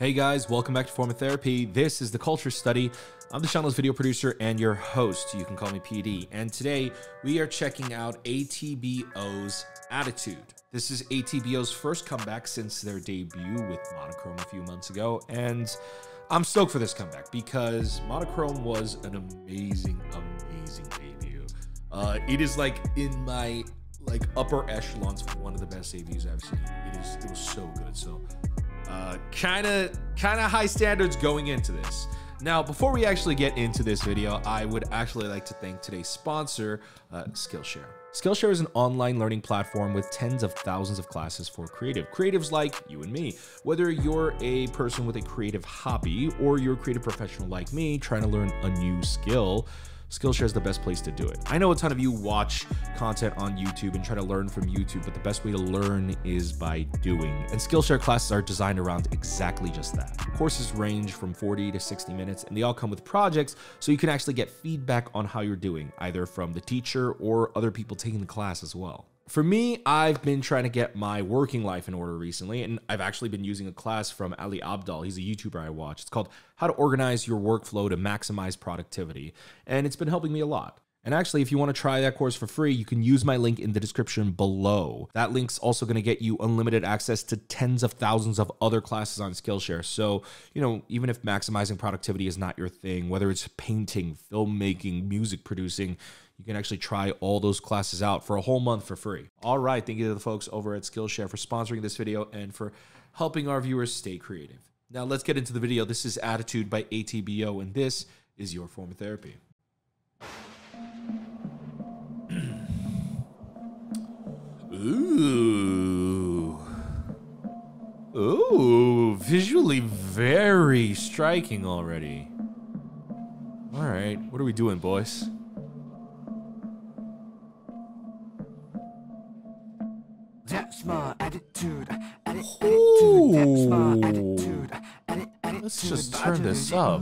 Hey guys, welcome back to Form of Therapy. This is the Culture Study. I'm the channel's video producer and your host. You can call me PD. And today we are checking out ATBO's Attitude. This is ATBO's first comeback since their debut with Monochrome a few months ago. And I'm stoked for this comeback because Monochrome was an amazing debut. It is like in my upper echelons for one of the best debuts I've seen. It was so good. So kind of high standards going into this. Now, before we actually get into this video, I would actually like to thank today's sponsor, Skillshare. Skillshare is an online learning platform with tens of thousands of classes for creatives like you and me. Whether you're a person with a creative hobby or you're a creative professional like me trying to learn a new skill, Skillshare is the best place to do it. I know a ton of you watch content on YouTube and try to learn from YouTube, but the best way to learn is by doing. And Skillshare classes are designed around exactly just that. Courses range from 40 to 60 minutes, and they all come with projects, so you can actually get feedback on how you're doing, either from the teacher or other people taking the class as well. For me, I've been trying to get my working life in order recently, and I've actually been using a class from Ali Abdal. He's a YouTuber I watch. It's called How to Organize Your Workflow to Maximize Productivity, and it's been helping me a lot. And actually, if you want to try that course for free, you can use my link in the description below. That link's also going to get you unlimited access to tens of thousands of other classes on Skillshare. So, even if maximizing productivity is not your thing, whether it's painting, filmmaking, music producing, you can actually try all those classes out for a whole month for free. All right, thank you to the folks over at Skillshare for sponsoring this video and for helping our viewers stay creative. Now let's get into the video. This is Attitude by ATBO, and this is your form of therapy. Ooh, visually very striking already. All right, what are we doing, boys? That's my attitude. Let's just turn this up.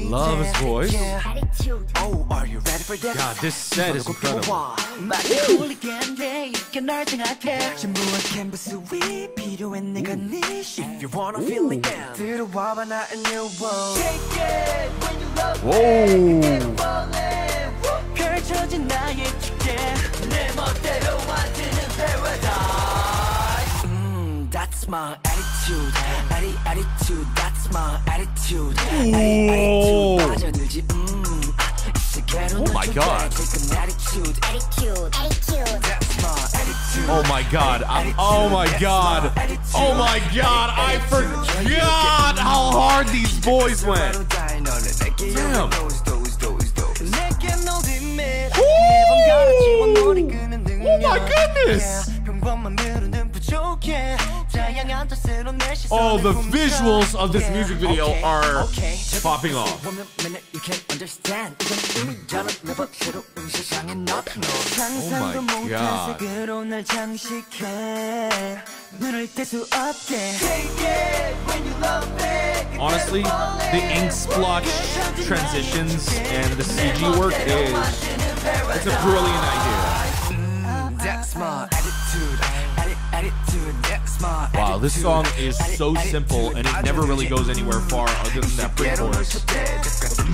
Love his voice. Oh, are you ready for this? God, this set is incredible. If you wanna feel again, 들어와봐 나 a new world. Whoa. 펼쳐진 나의 축제 내 멋대로 만드는 paradise. That's my attitude. Attitude. That's my attitude. Attitude. 빠져들지. Oh my God. Attitude. That's my attitude. Oh my God. Oh my God. Oh my God. I forgot how hard these boys went. Damn. Oh my goodness. Oh, the visuals of this music video are popping off. Oh my God. Honestly, the ink splotch transitions and the CG work it's a brilliant idea. That's my attitude. That's my Wow, this song is so simple and it never really goes anywhere far other than that pre-chorus.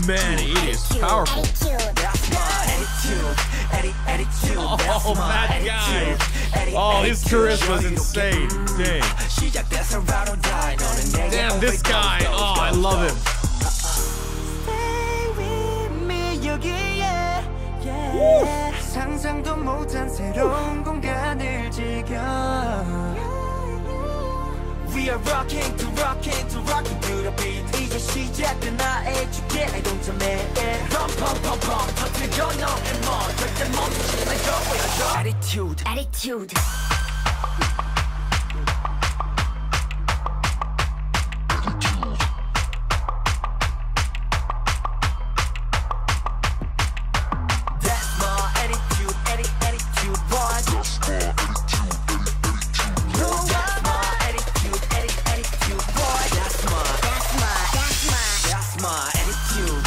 Man, it is powerful. Oh, that guy. Oh, his charisma is insane. Dang. Damn, this guy. Oh, I love him. 상상도 못한 새로운 공간을 즐겨. We are rocking to the beat. 이제 시작된 나의 축제 동참해. Pump 터뜨려 너의 멋 절대 멈추지 말고 보여줘. Attitude. my attitude.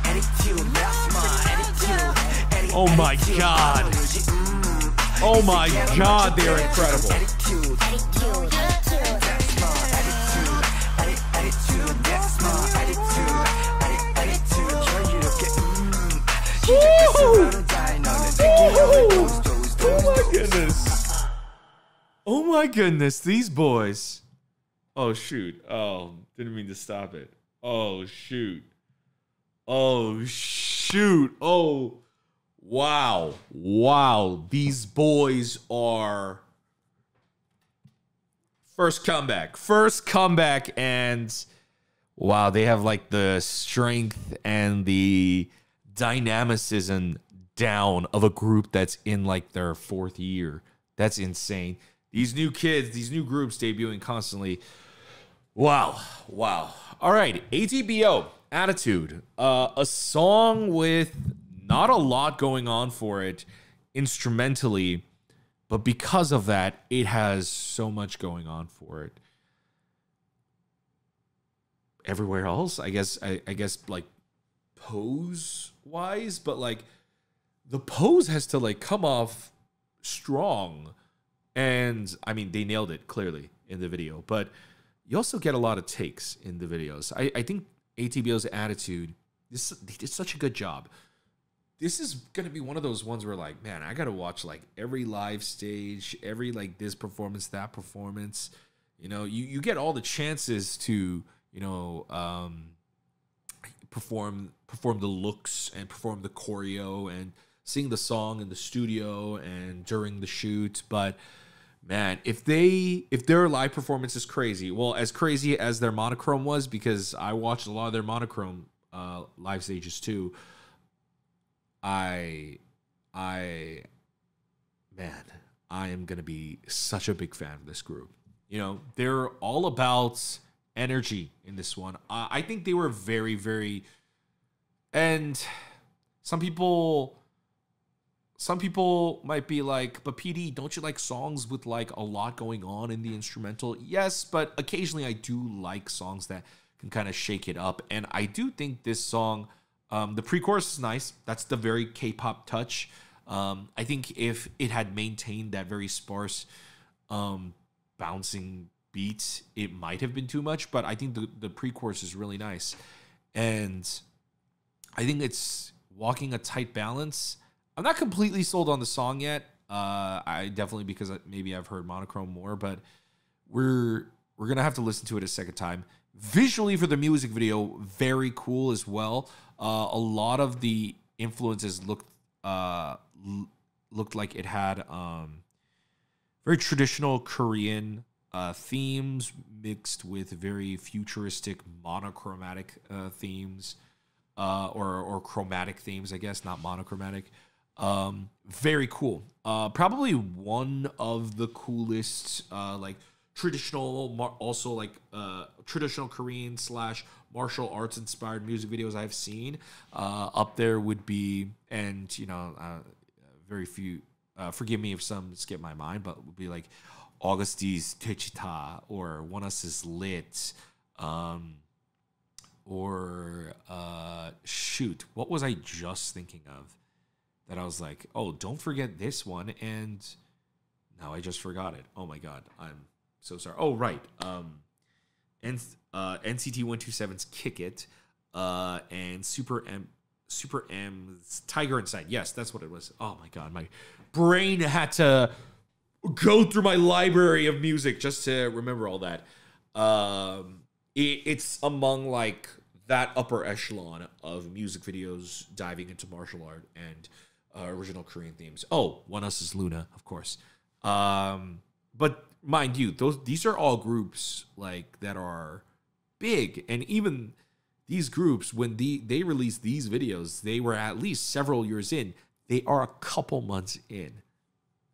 Attitude, that's my attitude. Oh my God. Oh my God, they're incredible. Attitude, that's my attitude. Attitude, that's my attitude. Attitude, you look at Oh my goodness. Oh my goodness, these boys. Oh shoot. Oh, didn't mean to stop it. Oh shoot. Oh shoot. Oh wow. Wow. These boys are first comeback, and wow, they have like the strength and the dynamicism down of a group that's in like their 4th year. That's insane. These new kids, these new groups debuting constantly. Wow. Wow. All right. ATBO, Attitude. A song with not a lot going on for it instrumentally, but because of that, it has so much going on for it. Everywhere else, I guess like pose wise, but like the pose has to like come off strong. And I mean, they nailed it clearly in the video, but you also get a lot of takes in the videos. I think ATBO's Attitude, they did such a good job. This is going to be one of those ones where like, man, I got to watch like every live stage, every like this performance, that performance. You know, you get all the chances to, you know, perform the looks and perform the choreo and sing the song in the studio and during the shoot. But man, if their live performance is crazy, well, as crazy as their monochrome was, because I watched a lot of their monochrome live stages too. I am gonna be such a big fan of this group. You know, they're all about energy in this one. I think they were very, very, and some people might be like, but PD, don't you like songs with like a lot going on in the instrumental? Yes, but occasionally I do like songs that can kind of shake it up. And I do think this song, the pre-chorus is nice. That's the very K-pop touch. I think if it had maintained that very sparse bouncing beat, it might have been too much, but I think the pre-chorus is really nice. And I think it's walking a tight balance. I'm not completely sold on the song yet. I definitely, because maybe I've heard monochrome more, but we're going to have to listen to it a second time. Visually for the music video, very cool as well. A lot of the influences looked like it had very traditional Korean themes mixed with very futuristic monochromatic themes, or chromatic themes, I guess, not monochromatic. Very cool. Probably one of the coolest like traditional, also like traditional Korean / martial arts inspired music videos I've seen. Up there would be, and you know, very few, forgive me if some skip my mind, but would be like Augusti's Techita or One Us is Lit, or shoot, what was I just thinking of that I was like, oh, don't forget this one, and now I just forgot it. Oh my god, I'm so sorry. Oh right, NCT 127's Kick It, and Super M's Tiger Inside. Yes, that's what it was. Oh my god, my brain had to go through my library of music just to remember all that. It's among like that upper echelon of music videos diving into martial art and original Korean themes. Oh, One Us is Luna, of course. But mind you, these are all groups like that are big, and even these groups, when they released these videos, they were at least several years in. They are a couple months in.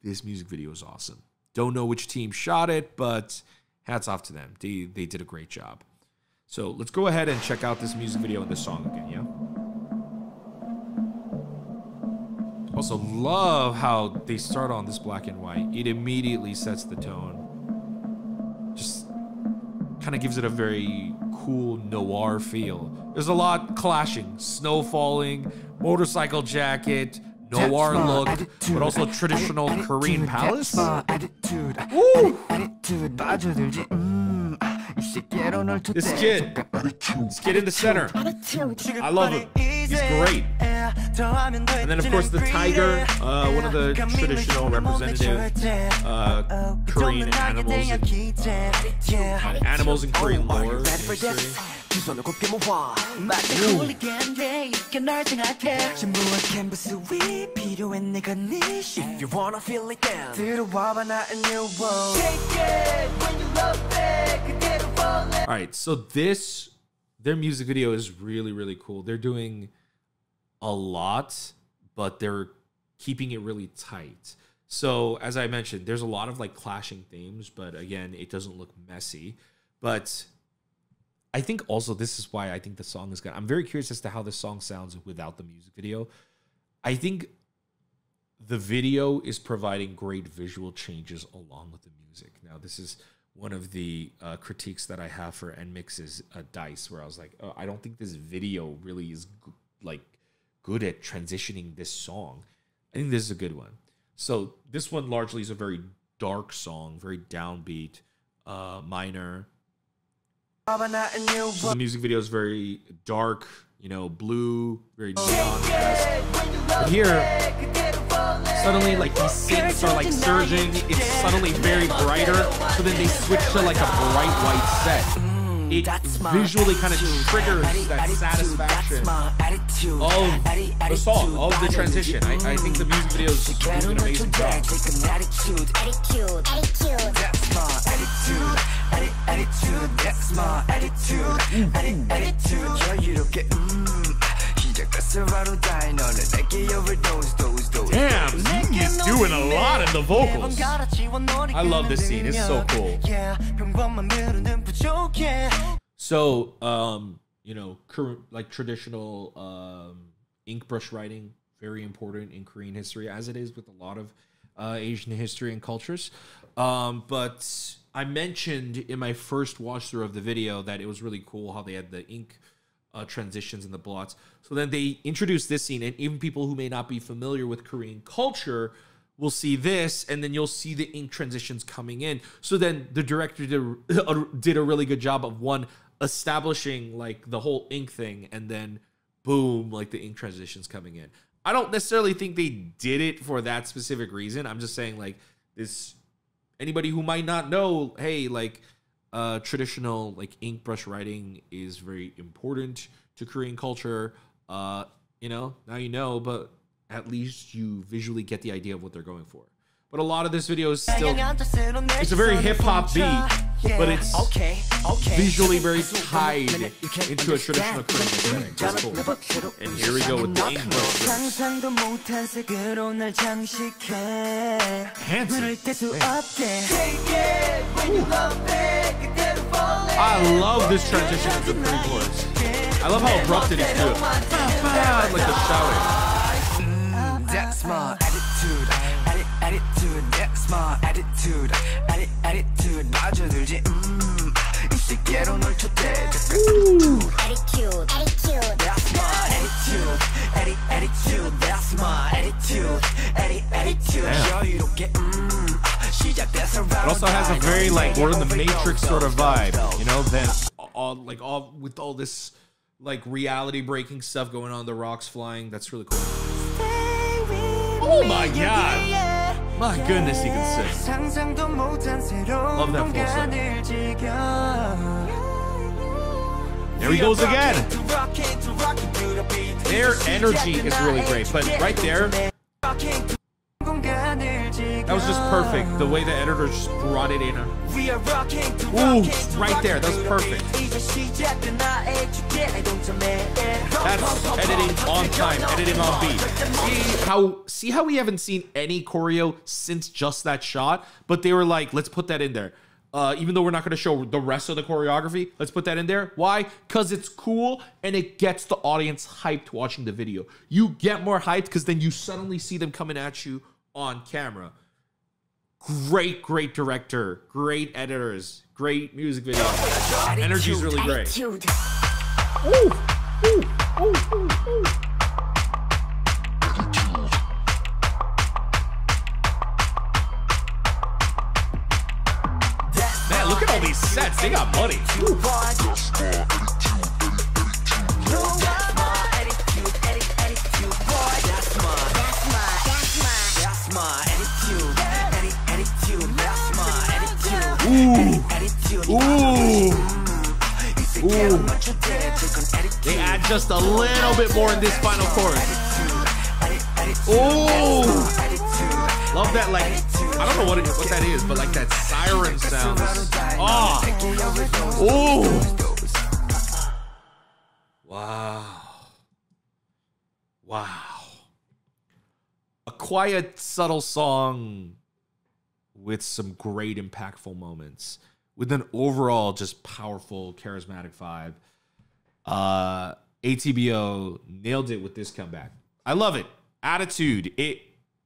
This music video is awesome. Don't know which team shot it, but hats off to them. They did a great job. So let's go ahead and check out this music video and this song again, yeah? Also love how they start on this black and white. It immediately sets the tone. Just kind of gives it a very cool noir feel. There's a lot clashing. Snow falling, motorcycle jacket, noir look, but also traditional Korean palace. Woo! This kid in the center. I love him. He's great. And then of course the tiger, one of the traditional representative Korean animals in Korean lore. All right, so their music video is really, really cool. They're doing a lot, but they're keeping it really tight. So as I mentioned, there's a lot of like clashing themes, but again, it doesn't look messy. But I think also this is why I think the song is good. I'm very curious as to how this song sounds without the music video. I think the video is providing great visual changes along with the music. Now, this is one of the critiques that I have for NMIX's Dice, where I was like, oh, I don't think this video really is good at transitioning this song. I think this is a good one. So this one largely is a very dark song, very downbeat, minor. So the music video is very dark, you know, blue, very neon. But here, suddenly like these synths are like surging. It's suddenly very brighter. So then they switch to like a bright white set. It visually kind of triggers that satisfaction of the song, of the transition. I think the music video is doing an amazing job. Damn, he's doing a lot in the vocals. I love this scene. It's so cool. So, you know, like traditional ink brush writing, very important in Korean history, as it is with a lot of Asian history and cultures. But I mentioned in my first watch through of the video that it was really cool how they had the ink transitions and the blots. So then they introduced this scene, and even people who may not be familiar with Korean culture will see this, and then you'll see the ink transitions coming in. So then the director did a really good job of, one, establishing like the whole ink thing, and then boom, like the ink transitions coming in. I don't necessarily think they did it for that specific reason. I'm just saying, like, this, anybody who might not know, hey, like, traditional like ink brush writing is very important to Korean culture. You know, now you know, but at least you visually get the idea of what they're going for. But a lot of this video is still, it's a very hip-hop beat, but it's visually very tied into a traditional Korean aesthetic. That's cool. And here we go with the ink brush. Handsome. I love this transition into the pre-chorus. I love how abrupt it is too. Like the shouting. That's my attitude. Attitude, that's my attitude. Attitude, 빠져들지. 이 시계로 널 초대. Attitude, that's my attitude. Attitude, that's my attitude. Attitude, 여유롭게. It also has a very like we're in the Matrix sort of vibe, you know. Then all with all this like reality breaking stuff going on, the rocks flying. That's really cool. Oh my god. My goodness, he can sing. Love that full song. There he goes again. Their energy is really great, but right there, that was just perfect. The way the editor just brought it in. Ooh, right there. That was perfect. That's editing on time, editing on beat. See how we haven't seen any choreo since just that shot, but they were like, let's put that in there. Even though we're not going to show the rest of the choreography, let's put that in there. Why? Because it's cool and it gets the audience hyped watching the video. You get more hyped because then you suddenly see them coming at you on camera. Great director, great editors, Great music video. Energy's really great. Attitude. Ooh, ooh, ooh, ooh, ooh. Man, look at all these sets. They got money. Ooh. Ooh. They add just a little bit more in this final chorus. Ooh. Love that, like, I don't know what that is, but like that siren sound. Oh. Ooh. Wow. Wow. A quiet, subtle song with some great, impactful moments, with an overall just powerful, charismatic vibe. ATBO nailed it with this comeback. I love it. Attitude. It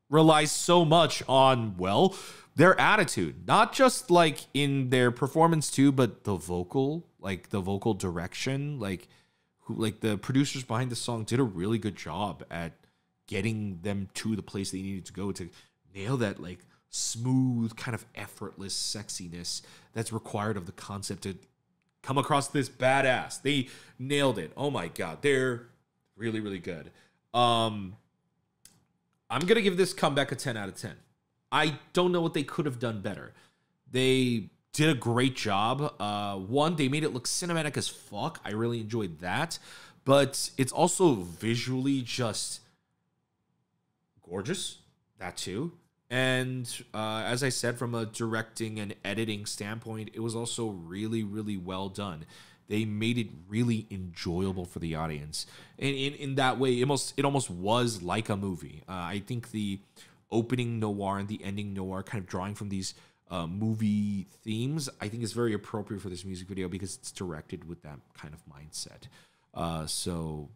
relies so much on, well, their attitude, not just like in their performance too, but the vocal, like the vocal direction, like the producers behind the song did a really good job at getting them to the place they needed to go to nail that like smooth, kind of effortless sexiness that's required of the concept to come across this badass. They nailed it. Oh my God. They're really, really good. I'm going to give this comeback a 10 out of 10. I don't know what they could have done better. They did a great job. One, they made it look cinematic as fuck. I really enjoyed that. But it's also visually just gorgeous. That too. And as I said, from a directing and editing standpoint, it was also really, really well done. They made it really enjoyable for the audience. And in that way, it almost was like a movie. I think the opening noir and the ending noir kind of drawing from these movie themes, I think is very appropriate for this music video because it's directed with that kind of mindset. So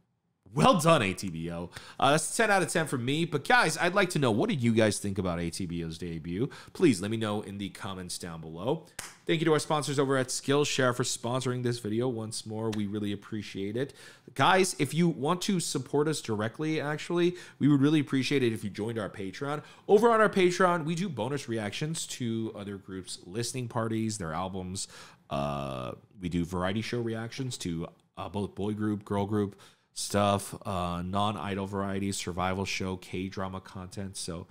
well done, ATBO. That's 10 out of 10 for me. But guys, I'd like to know, what did you guys think about ATBO's debut? Please let me know in the comments down below. Thank you to our sponsors over at Skillshare for sponsoring this video. Once more, we really appreciate it. Guys, if you want to support us directly, actually, we would really appreciate it if you joined our Patreon. Over on our Patreon, we do bonus reactions to other groups' listening parties, their albums. We do variety show reactions to both boy group, girl group stuff, non-idol variety, survival show, K-drama content. So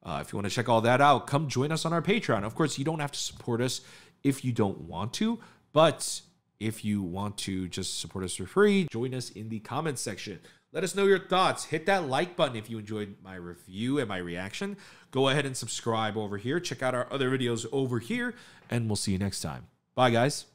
if you want to check all that out, come join us on our Patreon. Of course, you don't have to support us if you don't want to, but if you want to just support us for free, join us in the comments section. Let us know your thoughts. Hit that like button if you enjoyed my review and my reaction. Go ahead and subscribe over here. Check out our other videos over here, and we'll see you next time. Bye, guys.